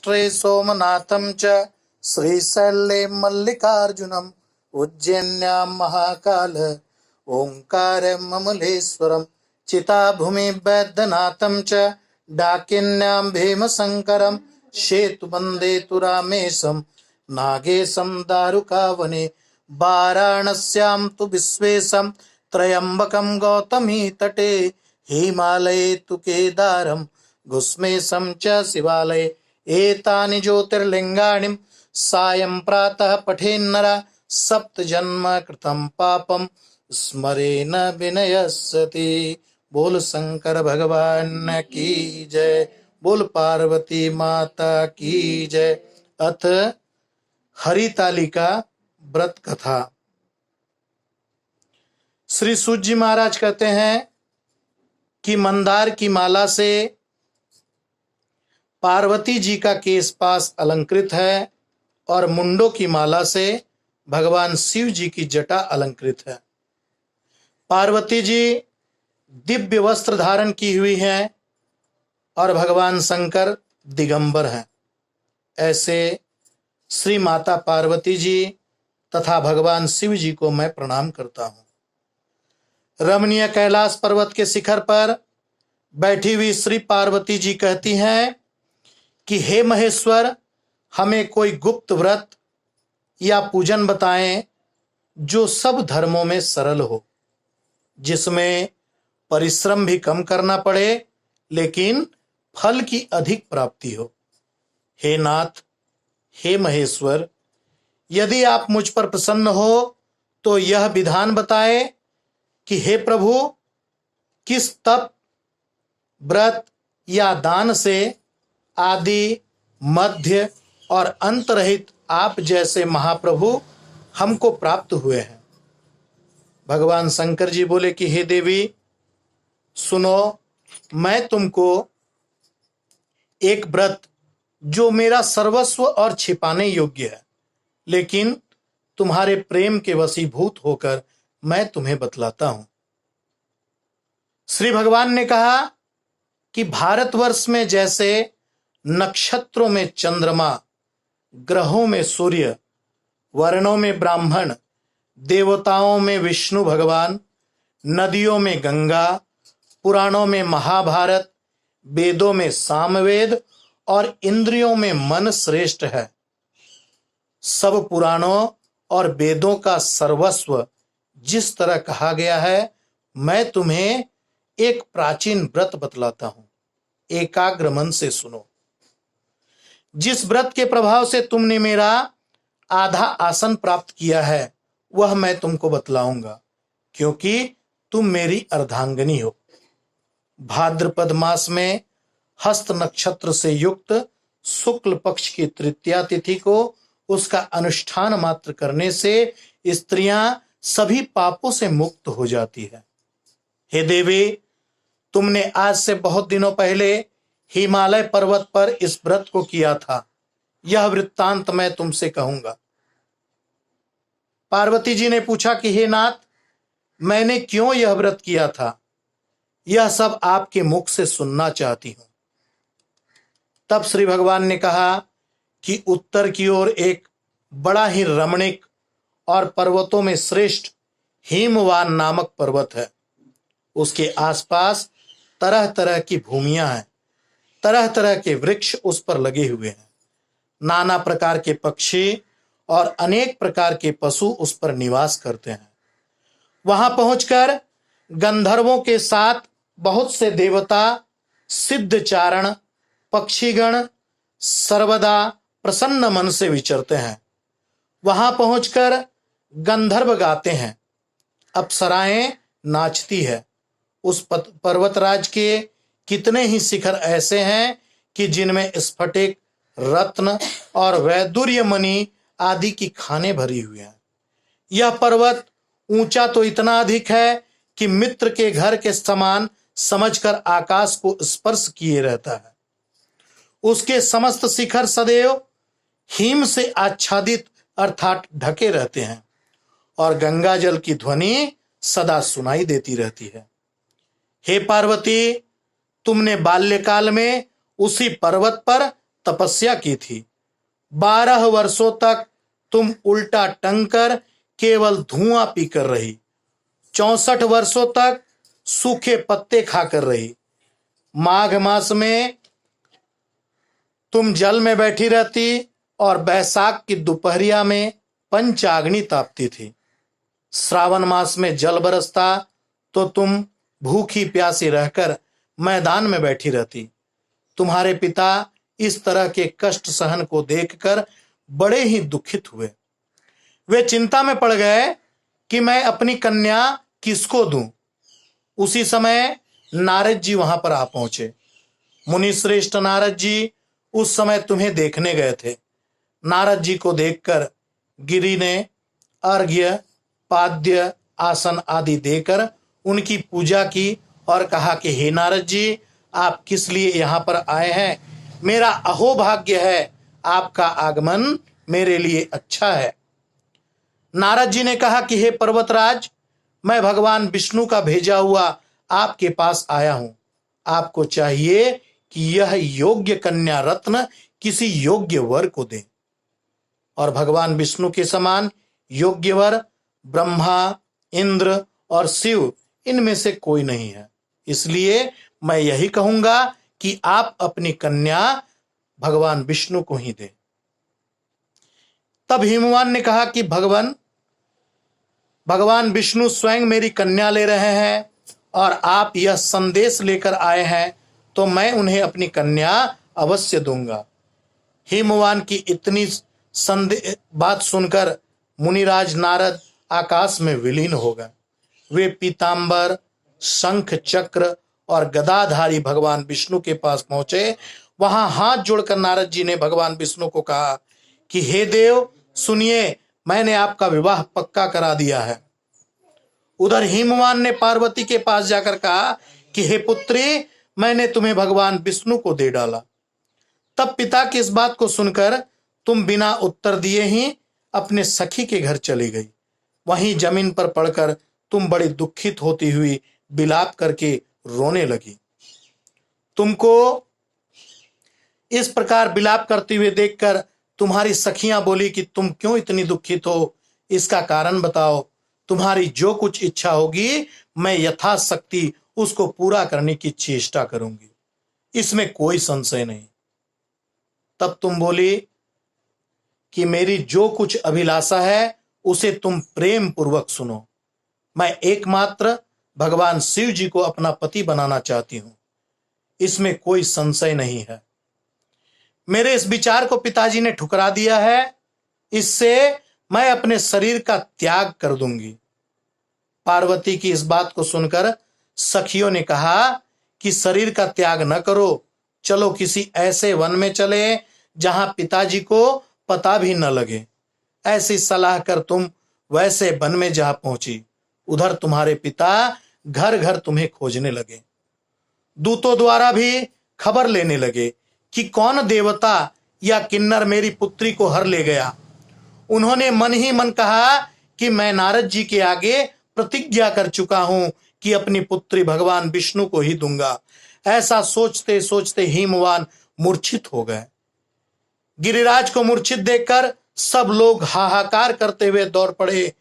महाराष्ट्रे सोमनाथं च श्रीशैले मल्लिकार्जुनम् उज्जैन्यां महाकाल ओंकारं ममलेश्वरम् चिताभूमि वैद्यनाथं च डाकिन्यां भीमशंकरम् सेतुबन्धे तु रामेशं नागेशं दारुकावने वाराणस्यां तु विश्वेशं त्र्यंबकं गौतमी तटे हिमालये तु केदारं घुस्मेशं च शिवालये एतानि ज्योतिर्लिंगानि सायं प्रातः पठेन्नर सप्तजन्म कृतं पापं स्मरेन विनयस्यति। बोल शंकर भगवान की जय, बोल पार्वती माता की जय। अथ हरितालिका व्रत कथा। श्री सूत जी महाराज कहते हैं कि मंदार की माला से पार्वती जी का केश पास अलंकृत है और मुंडों की माला से भगवान शिव जी की जटा अलंकृत है। पार्वती जी दिव्य वस्त्र धारण की हुई हैं और भगवान शंकर दिगंबर हैं। ऐसे श्री माता पार्वती जी तथा भगवान शिव जी को मैं प्रणाम करता हूं। रमणीय कैलाश पर्वत के शिखर पर बैठी हुई श्री पार्वती जी कहती हैं कि हे महेश्वर, हमें कोई गुप्त व्रत या पूजन बताएं जो सब धर्मों में सरल हो, जिसमें परिश्रम भी कम करना पड़े लेकिन फल की अधिक प्राप्ति हो। हे नाथ, हे महेश्वर, यदि आप मुझ पर प्रसन्न हो तो यह विधान बताए कि हे प्रभु, किस तप, व्रत या दान से आदि, मध्य और अंत रहित आप जैसे महाप्रभु हमको प्राप्त हुए हैं। भगवान शंकर जी बोले कि हे देवी, सुनो, मैं तुमको एक व्रत जो मेरा सर्वस्व और छिपाने योग्य है, लेकिन तुम्हारे प्रेम के वशीभूत होकर मैं तुम्हें बतलाता हूं। श्री भगवान ने कहा कि भारतवर्ष में जैसे नक्षत्रों में चंद्रमा, ग्रहों में सूर्य, वर्णों में ब्राह्मण, देवताओं में विष्णु भगवान, नदियों में गंगा, पुराणों में महाभारत, वेदों में सामवेद और इंद्रियों में मन श्रेष्ठ है, सब पुराणों और वेदों का सर्वस्व जिस तरह कहा गया है, मैं तुम्हें एक प्राचीन व्रत बतलाता हूं। एकाग्र मन से सुनो। जिस व्रत के प्रभाव से तुमने मेरा आधा आसन प्राप्त किया है, वह मैं तुमको बतलाऊंगा, क्योंकि तुम मेरी अर्धांगिनी हो। भाद्रपद मास में हस्त नक्षत्र से युक्त शुक्ल पक्ष की तृतीया तिथि को उसका अनुष्ठान मात्र करने से स्त्रियां सभी पापों से मुक्त हो जाती है। हे देवी, तुमने आज से बहुत दिनों पहले हिमालय पर्वत पर इस व्रत को किया था। यह वृत्तांत मैं तुमसे कहूंगा। पार्वती जी ने पूछा कि हे नाथ, मैंने क्यों यह व्रत किया था? यह सब आपके मुख से सुनना चाहती हूं। तब श्री भगवान ने कहा कि उत्तर की ओर एक बड़ा ही रमणीक और पर्वतों में श्रेष्ठ हिमवान नामक पर्वत है। उसके आसपास तरह तरह की भूमियां हैं, तरह तरह के वृक्ष उस पर लगे हुए हैं, नाना प्रकार के पक्षी और अनेक प्रकार के पशु उस पर निवास करते हैं। वहां पहुंचकर गंधर्वों के साथ बहुत से देवता, सिद्धचारण, पक्षीगण सर्वदा प्रसन्न मन से विचरते हैं। वहां पहुंचकर गंधर्व गाते हैं, अप्सराएं नाचती है। उस पर्वतराज के कितने ही शिखर ऐसे हैं कि जिनमें स्फटिक, रत्न और वैदुर्य मणि आदि की खानें भरी हुई हैं। यह पर्वत ऊंचा तो इतना अधिक है कि मित्र के घर के समान समझकर आकाश को स्पर्श किए रहता है। उसके समस्त शिखर सदैव हिम से आच्छादित अर्थात ढके रहते हैं और गंगा जल की ध्वनि सदा सुनाई देती रहती है। हे पार्वती, तुमने बाल्यकाल में उसी पर्वत पर तपस्या की थी। 12 वर्षों तक तुम उल्टा टंकर केवल धुआं पीकर रही। 64 वर्षों तक सूखे पत्ते खाकर रही। माघ मास में तुम जल में बैठी रहती और बैसाख की दोपहरिया में पंचाग्नि तापती थी। श्रावण मास में जल बरसता तो तुम भूखी प्यासी रहकर मैदान में बैठी रहती। तुम्हारे पिता इस तरह के कष्ट सहन को देखकर बड़े ही दुखित हुए। वे चिंता में पड़ गए कि मैं अपनी कन्या किसको दूं। उसी समय नारद जी वहां पर आ पहुंचे। मुनि श्रेष्ठ नारद जी उस समय तुम्हें देखने गए थे। नारद जी को देखकर गिरि ने अर्घ्य, पाद्य, आसन आदि देकर उनकी पूजा की और कहा कि हे नारद जी, आप किस लिए यहाँ पर आए हैं? मेरा अहोभाग्य है, आपका आगमन मेरे लिए अच्छा है। नारद जी ने कहा कि हे पर्वतराज, मैं भगवान विष्णु का भेजा हुआ आपके पास आया हूं। आपको चाहिए कि यह योग्य कन्या रत्न किसी योग्य वर को दे। और भगवान विष्णु के समान योग्य वर ब्रह्मा, इंद्र और शिव इनमें से कोई नहीं है। इसलिए मैं यही कहूंगा कि आप अपनी कन्या भगवान विष्णु को ही दें। तब हिमवान ने कहा कि भगवान विष्णु स्वयं मेरी कन्या ले रहे हैं और आप यह संदेश लेकर आए हैं, तो मैं उन्हें अपनी कन्या अवश्य दूंगा। हिमवान की इतनी बात सुनकर मुनिराज नारद आकाश में विलीन हो गए। वे पीतांबर, शंख, चक्र और गदाधारी भगवान विष्णु के पास पहुंचे। वहां हाथ जोड़कर नारद जी ने भगवान विष्णु को कहा कि हे देव, सुनिए, मैंने आपका विवाह पक्का करा दिया है। उधर हिमवान ने पार्वती के पास जाकर कहा कि हे पुत्री, मैंने तुम्हें भगवान विष्णु को दे डाला। तब पिता की इस बात को सुनकर तुम बिना उत्तर दिए ही अपने सखी के घर चली गई। वहीं जमीन पर पड़कर तुम बड़ी दुखित होती हुई विलाप करके रोने लगी। तुमको इस प्रकार विलाप करते हुए देखकर तुम्हारी सखियां बोली कि तुम क्यों इतनी दुखित हो, इसका कारण बताओ। तुम्हारी जो कुछ इच्छा होगी मैं यथाशक्ति उसको पूरा करने की चेष्टा करूंगी, इसमें कोई संशय नहीं। तब तुम बोली कि मेरी जो कुछ अभिलाषा है उसे तुम प्रेम पूर्वक सुनो। मैं एकमात्र भगवान शिव जी को अपना पति बनाना चाहती हूं, इसमें कोई संशय नहीं है। मेरे इस विचार को पिताजी ने ठुकरा दिया है, इससे मैं अपने शरीर का त्याग कर दूंगी। पार्वती की इस बात को सुनकर सखियों ने कहा कि शरीर का त्याग न करो, चलो किसी ऐसे वन में चले जहां पिताजी को पता भी न लगे। ऐसी सलाह कर तुम वैसे वन में जा पहुंची। उधर तुम्हारे पिता घर घर तुम्हें खोजने लगे। दूतों द्वारा भी खबर लेने लगे कि कौन देवता या किन्नर मेरी पुत्री को हर ले गया। उन्होंने मन ही मन कहा कि मैं नारद जी के आगे प्रतिज्ञा कर चुका हूं कि अपनी पुत्री भगवान विष्णु को ही दूंगा। ऐसा सोचते सोचते हिमवान मूर्छित हो गए। गिरिराज को मूर्छित देखकर सब लोग हाहाकार करते हुए दौड़ पड़े।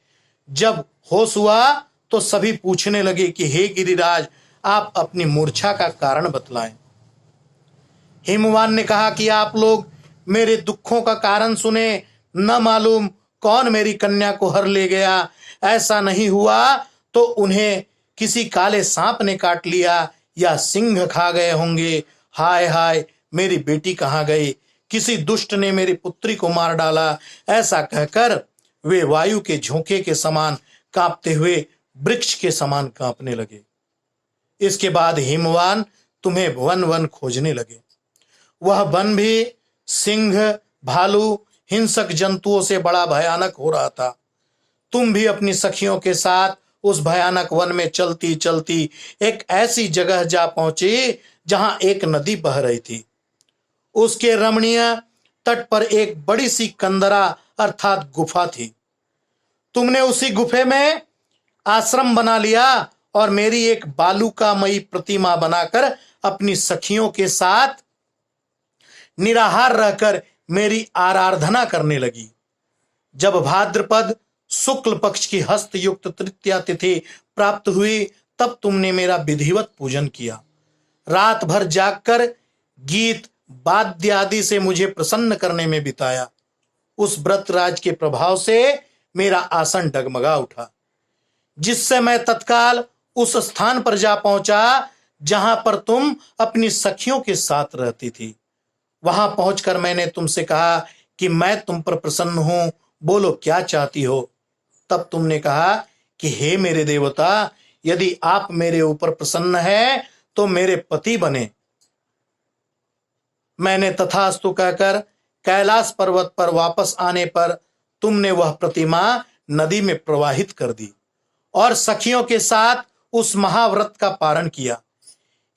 जब होश हुआ तो सभी पूछने लगे कि हे गिरिराज, आप अपनी मूर्छा का कारण बतलाएं। हिमवान ने कहा कि आप लोग मेरे दुखों का कारण सुने, न मालूम कौन मेरी कन्या को हर ले गया। ऐसा नहीं हुआ तो उन्हें किसी काले सांप ने काट लिया या सिंह खा गए होंगे। हाय हाय, मेरी बेटी कहाँ गई? किसी दुष्ट ने मेरी पुत्री को मार डाला। ऐसा कहकर वे वायु के झोंके के समान कांपते हुए वृक्ष के समान कांपने लगे। इसके बाद हिमवान तुम्हें वन वन खोजने लगे। वह वन भी सिंह, भालू, हिंसक जंतुओं से बड़ा भयानक हो रहा था। तुम भी अपनी सखियों के साथ उस भयानक वन में चलती चलती एक ऐसी जगह जा पहुंची जहां एक नदी बह रही थी। उसके रमणीय तट पर एक बड़ी सी कंदरा अर्थात गुफा थी। तुमने उसी गुफे में आश्रम बना लिया और मेरी एक बालुकामयी प्रतिमा बनाकर अपनी सखियों के साथ निराहार रहकर मेरी आराधना करने लगी। जब भाद्रपद शुक्ल पक्ष की हस्त युक्त तृतीया तिथि प्राप्त हुई तब तुमने मेरा विधिवत पूजन किया। रात भर जागकर गीत वाद्य आदि से मुझे प्रसन्न करने में बिताया। उस व्रतराज के प्रभाव से मेरा आसन डगमगा उठा, जिससे मैं तत्काल उस स्थान पर जा पहुंचा जहां पर तुम अपनी सखियों के साथ रहती थी। वहां पहुंचकर मैंने तुमसे कहा कि मैं तुम पर प्रसन्न हूं, बोलो क्या चाहती हो। तब तुमने कहा कि हे मेरे देवता, यदि आप मेरे ऊपर प्रसन्न हैं तो मेरे पति बने। मैंने तथास्तु कहकर कैलाश पर्वत पर वापस आने पर तुमने वह प्रतिमा नदी में प्रवाहित कर दी और सखियों के साथ उस महाव्रत का पारण किया।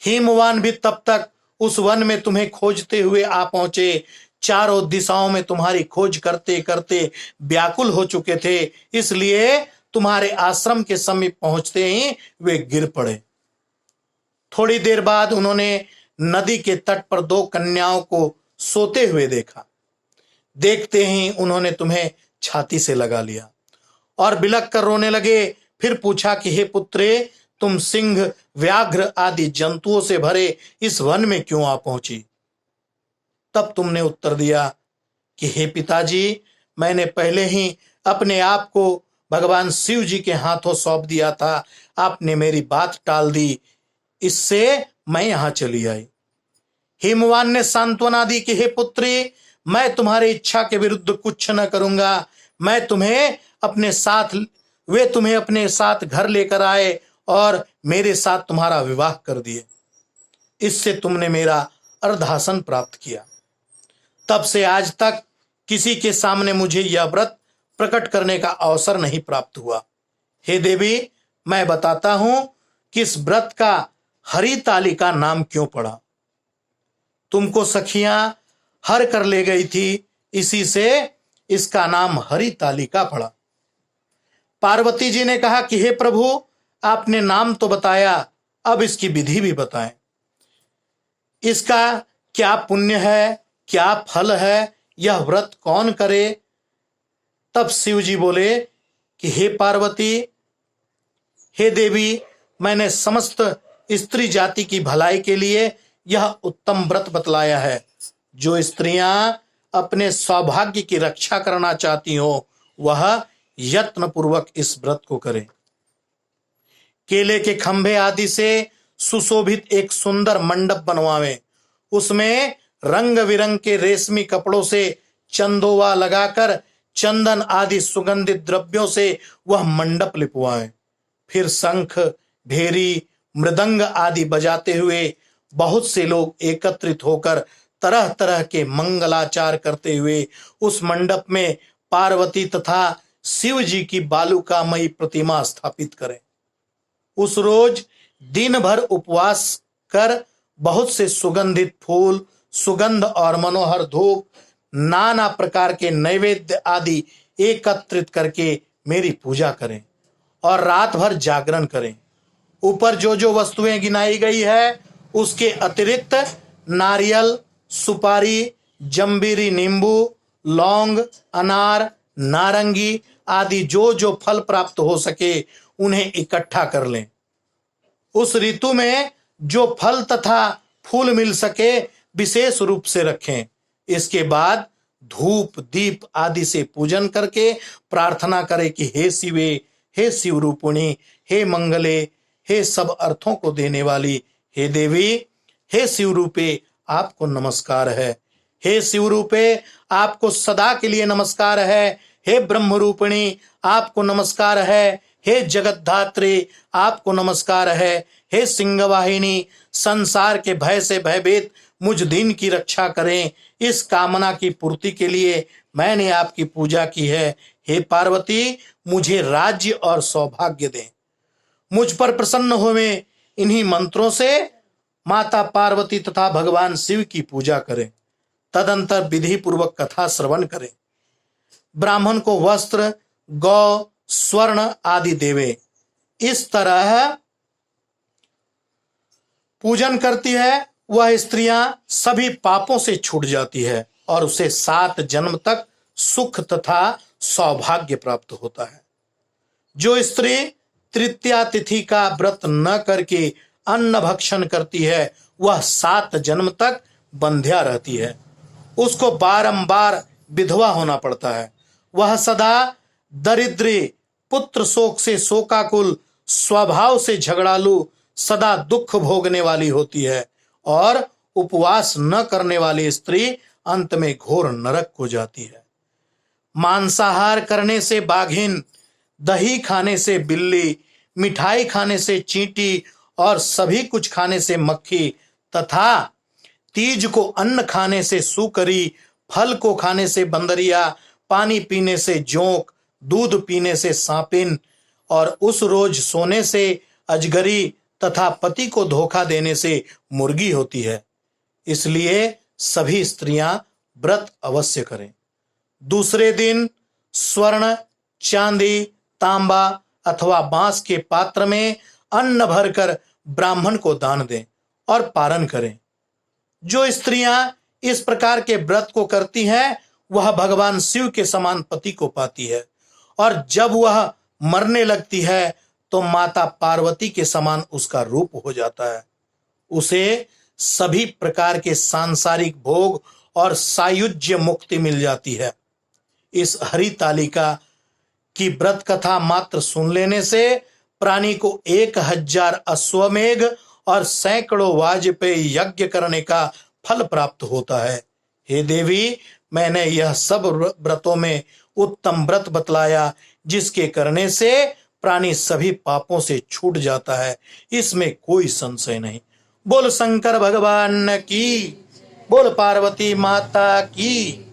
हिमवान भी तब तक उस वन में तुम्हें खोजते हुए आ पहुंचे। चारों दिशाओं में तुम्हारी खोज करते करते व्याकुल हो चुके थे, इसलिए तुम्हारे आश्रम के समीप पहुंचते ही वे गिर पड़े। थोड़ी देर बाद उन्होंने नदी के तट पर दो कन्याओं को सोते हुए देखा। देखते ही उन्होंने तुम्हें छाती से लगा लिया और बिलख कर रोने लगे। फिर पूछा कि हे पुत्रे, तुम सिंह, व्याघ्र आदि जंतुओं से भरे इस वन में क्यों आ पहुंची। तब तुमने उत्तर दिया कि हे पिताजी, मैंने पहले ही अपने आप को भगवान शिव जी के हाथों सौंप दिया था। आपने मेरी बात टाल दी, इससे मैं यहां चली आई। हिमवान ने सांत्वना दी कि हे पुत्री, मैं तुम्हारी इच्छा के विरुद्ध कुछ न करूंगा। वे तुम्हें अपने साथ घर लेकर आए और मेरे साथ तुम्हारा विवाह कर दिए। इससे तुमने मेरा अर्धासन प्राप्त किया। तब से आज तक किसी के सामने मुझे यह व्रत प्रकट करने का अवसर नहीं प्राप्त हुआ। हे देवी, मैं बताता हूं कि इस व्रत का हरितालिका नाम क्यों पड़ा। तुमको सखियां हर कर ले गई थी, इसी से इसका नाम हरितालिका पड़ा। पार्वती जी ने कहा कि हे प्रभु, आपने नाम तो बताया, अब इसकी विधि भी बताएं। इसका क्या पुण्य है, क्या फल है, यह व्रत कौन करे। तब शिव जी बोले कि हे पार्वती, हे देवी, मैंने समस्त स्त्री जाति की भलाई के लिए यह उत्तम व्रत बतलाया है। जो स्त्रियां अपने सौभाग्य की रक्षा करना चाहती हो वह यत्न पूर्वक इस व्रत को करें। केले के खंभे आदि से सुशोभित एक सुंदर मंडप बनवावें। उसमें रंग बिरंग के रेशमी कपड़ों से चंदोवा लगाकर चंदन आदि सुगंधित द्रव्यों से वह मंडप लिपवाएं। फिर शंख, भेरी, मृदंग आदि बजाते हुए बहुत से लोग एकत्रित होकर तरह तरह के मंगलाचार करते हुए उस मंडप में पार्वती तथा शिव जी की बालुकामयी प्रतिमा स्थापित करें। उस रोज दिन भर उपवास कर बहुत से सुगंधित फूल, सुगंध और मनोहर धूप, नाना प्रकार के नैवेद्य आदि एकत्रित करके मेरी पूजा करें और रात भर जागरण करें। ऊपर जो जो वस्तुएं गिनाई गई है उसके अतिरिक्त नारियल, सुपारी, जंबीरी, नींबू, लौंग, अनार, नारंगी आदि जो जो फल प्राप्त हो सके उन्हें इकट्ठा कर लें। उस ऋतु में जो फल तथा फूल मिल सके विशेष रूप से रखें। इसके बाद धूप दीप आदि से पूजन करके प्रार्थना करें कि हे शिवे, हे शिव रूपिणी, हे मंगले, हे सब अर्थों को देने वाली, हे देवी, हे शिव रूपे, आपको नमस्कार है। हे शिव रूपे, आपको सदा के लिए नमस्कार है। हे ब्रह्म रूपिणी, आपको नमस्कार है। हे जगतधात्री, आपको नमस्कार है। हे सिंहवाहिनी, संसार के भय से भयभीत मुझ दीन की रक्षा करें। इस कामना की पूर्ति के लिए मैंने आपकी पूजा की है। हे पार्वती, मुझे राज्य और सौभाग्य दें। मुझ पर प्रसन्न होवें। इन्हीं मंत्रों से माता पार्वती तथा भगवान शिव की पूजा करें। तदंतर विधि पूर्वक कथा श्रवण करें। ब्राह्मण को वस्त्र, गौ, स्वर्ण आदि देवे। इस तरह पूजन करती है वह स्त्रियां सभी पापों से छूट जाती है और उसे 7 जन्म तक सुख तथा सौभाग्य प्राप्त होता है। जो स्त्री तृतीया तिथि का व्रत न करके अन्न भक्षण करती है वह 7 जन्म तक बंध्या रहती है। उसको बारंबार विधवा होना पड़ता है। वह सदा दरिद्री, पुत्र शोक से शोकाकुल, स्वभाव से झगड़ालू, सदा दुख भोगने वाली होती है और उपवास न करने वाली स्त्री अंत में घोर नरक को जाती है। मांसाहार करने से बाघिन, दही खाने से बिल्ली, मिठाई खाने से चींटी और सभी कुछ खाने से मक्खी तथा तीज को अन्न खाने से सूकरी, फल को खाने से बंदरिया, पानी पीने से जोंक, दूध पीने से सांपिन और उस रोज सोने से अजगरी तथा पति को धोखा देने से मुर्गी होती है। इसलिए सभी स्त्रियां व्रत अवश्य करें। दूसरे दिन स्वर्ण, चांदी, तांबा अथवा बांस के पात्र में अन्न भरकर ब्राह्मण को दान दें और पारण करें। जो स्त्रियां इस प्रकार के व्रत को करती हैं वह भगवान शिव के समान पति को पाती है और जब वह मरने लगती है तो माता पार्वती के समान उसका रूप हो जाता है। उसे सभी प्रकार के सांसारिक भोग और सायुज्य मुक्ति मिल जाती है। इस हरितालिका की व्रत कथा मात्र सुन लेने से प्राणी को 1000 अश्वमेघ और सैकड़ों वाजपेयी यज्ञ करने का फल प्राप्त होता है। हे देवी, मैंने यह सब व्रतों में उत्तम व्रत बतलाया जिसके करने से प्राणी सभी पापों से छूट जाता है, इसमें कोई संशय नहीं। बोल शंकर भगवान की, बोल पार्वती माता की।